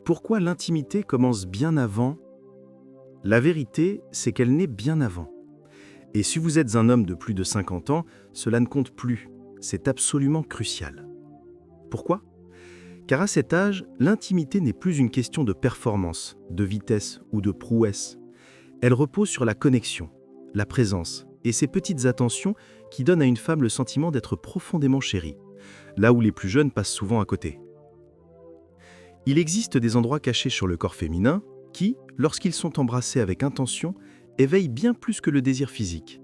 Pourquoi l'intimité commence bien avant? La vérité, c'est qu'elle naît bien avant. Et si vous êtes un homme de plus de 50 ans, cela ne compte plus. C'est absolument crucial. Pourquoi? Car à cet âge, l'intimité n'est plus une question de performance, de vitesse ou de prouesse. Elle repose sur la connexion, la présence et ces petites attentions qui donnent à une femme le sentiment d'être profondément chérie, là où les plus jeunes passent souvent à côté. Il existe des endroits cachés sur le corps féminin qui, lorsqu'ils sont embrassés avec intention, éveillent bien plus que le désir physique.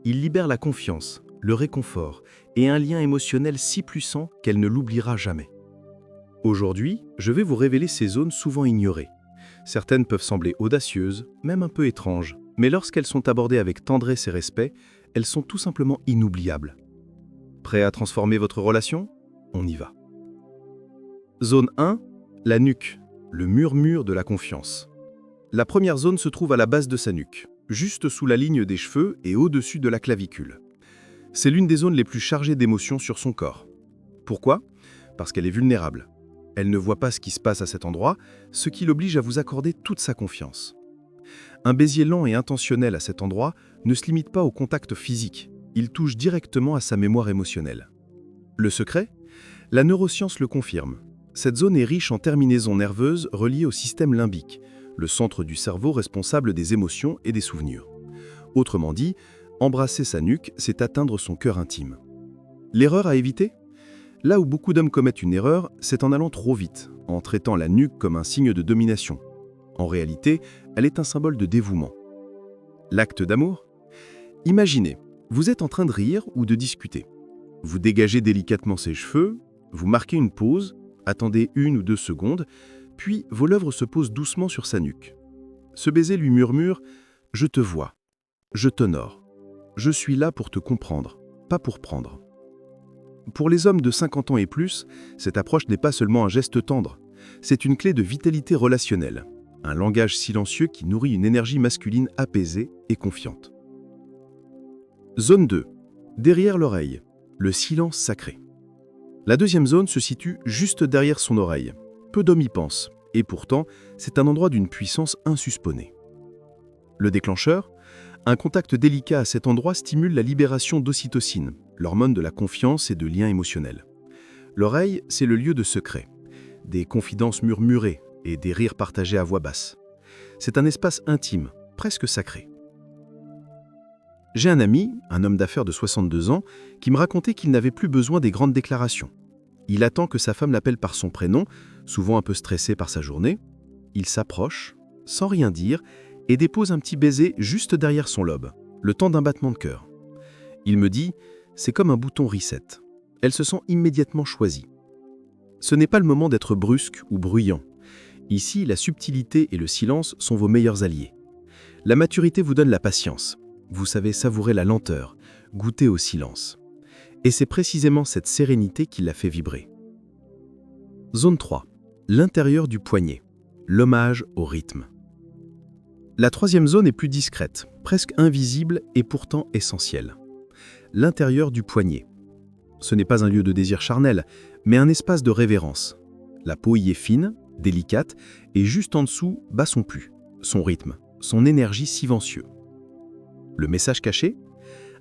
Ils libèrent la confiance, le réconfort et un lien émotionnel si puissant qu'elle ne l'oubliera jamais. Aujourd'hui, je vais vous révéler ces zones souvent ignorées. Certaines peuvent sembler audacieuses, même un peu étranges, mais lorsqu'elles sont abordées avec tendresse et respect, elles sont tout simplement inoubliables. Prêt à transformer votre relation? On y va. Zone 1, la nuque, le murmure de la confiance. La première zone se trouve à la base de sa nuque, juste sous la ligne des cheveux et au-dessus de la clavicule. C'est l'une des zones les plus chargées d'émotions sur son corps. Pourquoi? Parce qu'elle est vulnérable. Elle ne voit pas ce qui se passe à cet endroit, ce qui l'oblige à vous accorder toute sa confiance. Un baiser lent et intentionnel à cet endroit ne se limite pas au contact physique, il touche directement à sa mémoire émotionnelle. Le secret? La neuroscience le confirme. Cette zone est riche en terminaisons nerveuses reliées au système limbique, le centre du cerveau responsable des émotions et des souvenirs. Autrement dit, embrasser sa nuque, c'est atteindre son cœur intime. L'erreur à éviter? Là où beaucoup d'hommes commettent une erreur, c'est en allant trop vite, en traitant la nuque comme un signe de domination. En réalité, elle est un symbole de dévouement. L'acte d'amour? Imaginez, vous êtes en train de rire ou de discuter. Vous dégagez délicatement ses cheveux, vous marquez une pause, attendez 1 ou 2 secondes, puis vos lèvres se posent doucement sur sa nuque. Ce baiser lui murmure « Je te vois, je t'honore, je suis là pour te comprendre, pas pour prendre ». Pour les hommes de 50 ans et plus, cette approche n'est pas seulement un geste tendre, c'est une clé de vitalité relationnelle, un langage silencieux qui nourrit une énergie masculine apaisée et confiante. Zone 2. Derrière l'oreille, le silence sacré. La deuxième zone se situe juste derrière son oreille. Peu d'hommes y pensent, et pourtant, c'est un endroit d'une puissance insusponnée. Le déclencheur? Un contact délicat à cet endroit stimule la libération d'ocytocine, l'hormone de la confiance et de lien émotionnel. L'oreille, c'est le lieu de secret, des confidences murmurées et des rires partagés à voix basse. C'est un espace intime, presque sacré. J'ai un ami, un homme d'affaires de 62 ans, qui me racontait qu'il n'avait plus besoin des grandes déclarations. Il attend que sa femme l'appelle par son prénom, souvent un peu stressé par sa journée. Il s'approche, sans rien dire, et dépose un petit baiser juste derrière son lobe, le temps d'un battement de cœur. Il me dit, c'est comme un bouton reset. Elle se sent immédiatement choisie. Ce n'est pas le moment d'être brusque ou bruyant. Ici, la subtilité et le silence sont vos meilleurs alliés. La maturité vous donne la patience. Vous savez savourer la lenteur, goûter au silence. Et c'est précisément cette sérénité qui la fait vibrer. Zone 3. L'intérieur du poignet. L'hommage au rythme. La troisième zone est plus discrète, presque invisible et pourtant essentielle. L'intérieur du poignet. Ce n'est pas un lieu de désir charnel, mais un espace de révérence. La peau y est fine, délicate, et juste en dessous bat son pouls, son rythme, son énergie silencieux. Le message caché?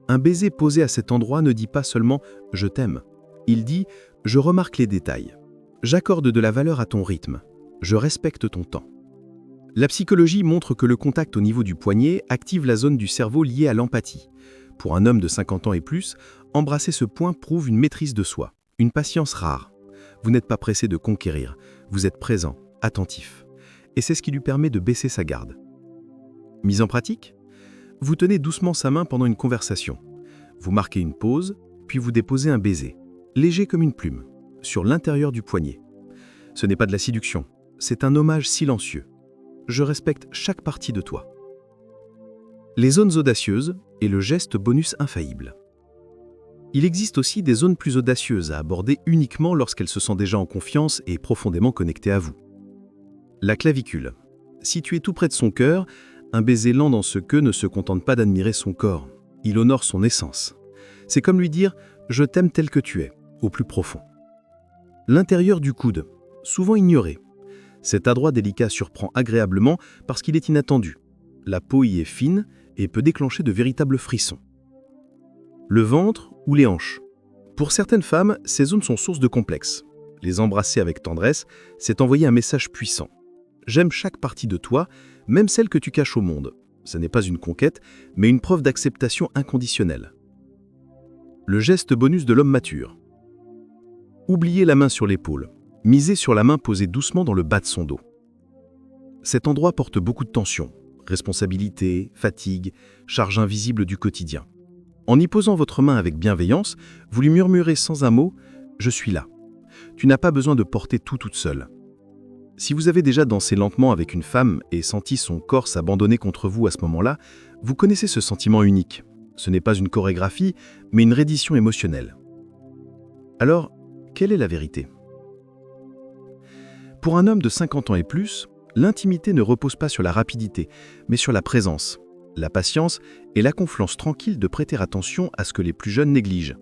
Un baiser posé à cet endroit ne dit pas seulement « je t'aime ». Il dit « je remarque les détails, j'accorde de la valeur à ton rythme, je respecte ton temps ». La psychologie montre que le contact au niveau du poignet active la zone du cerveau liée à l'empathie. Pour un homme de 50 ans et plus, embrasser ce point prouve une maîtrise de soi, une patience rare. Vous n'êtes pas pressé de conquérir, vous êtes présent, attentif. Et c'est ce qui lui permet de baisser sa garde. Mise en pratique? Vous tenez doucement sa main pendant une conversation. Vous marquez une pause, puis vous déposez un baiser, léger comme une plume, sur l'intérieur du poignet. Ce n'est pas de la séduction, c'est un hommage silencieux. Je respecte chaque partie de toi. Les zones audacieuses et le geste bonus infaillible. Il existe aussi des zones plus audacieuses à aborder uniquement lorsqu'elle se sent déjà en confiance et profondément connectée à vous. La clavicule. Située tout près de son cœur, un baiser lent dans ce queue ne se contente pas d'admirer son corps, il honore son essence. C'est comme lui dire « je t'aime tel que tu es », au plus profond. L'intérieur du coude, souvent ignoré. Cet adroit délicat surprend agréablement parce qu'il est inattendu. La peau y est fine et peut déclencher de véritables frissons. Le ventre ou les hanches. Pour certaines femmes, ces zones sont source de complexes. Les embrasser avec tendresse, c'est envoyer un message puissant. J'aime chaque partie de toi, même celle que tu caches au monde. Ce n'est pas une conquête, mais une preuve d'acceptation inconditionnelle. Le geste bonus de l'homme mature. Oubliez la main sur l'épaule. Misez sur la main posée doucement dans le bas de son dos. Cet endroit porte beaucoup de tension, responsabilité, fatigue, charge invisible du quotidien. En y posant votre main avec bienveillance, vous lui murmurez sans un mot « Je suis là ». Tu n'as pas besoin de porter tout toute seule. Si vous avez déjà dansé lentement avec une femme et senti son corps s'abandonner contre vous à ce moment-là, vous connaissez ce sentiment unique. Ce n'est pas une chorégraphie, mais une reddition émotionnelle. Alors, quelle est la vérité ? Pour un homme de 50 ans et plus, l'intimité ne repose pas sur la rapidité, mais sur la présence, la patience et la confiance tranquille de prêter attention à ce que les plus jeunes négligent.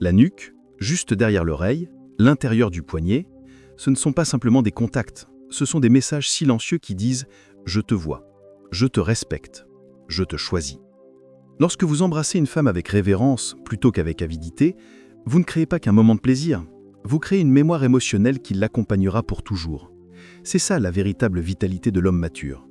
La nuque, juste derrière l'oreille, l'intérieur du poignet, ce ne sont pas simplement des contacts, ce sont des messages silencieux qui disent « Je te vois, je te respecte, je te choisis ». Lorsque vous embrassez une femme avec révérence plutôt qu'avec avidité, vous ne créez pas qu'un moment de plaisir, vous créez une mémoire émotionnelle qui l'accompagnera pour toujours. C'est ça la véritable vitalité de l'homme mature.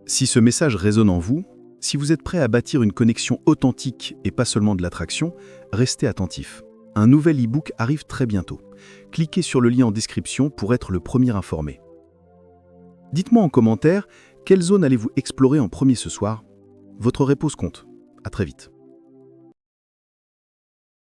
Si ce message résonne en vous, si vous êtes prêt à bâtir une connexion authentique et pas seulement de l'attraction, restez attentif. Un nouvel e-book arrive très bientôt. Cliquez sur le lien en description pour être le premier informé. Dites-moi en commentaire, quelle zone allez-vous explorer en premier ce soir ? Votre réponse compte. À très vite.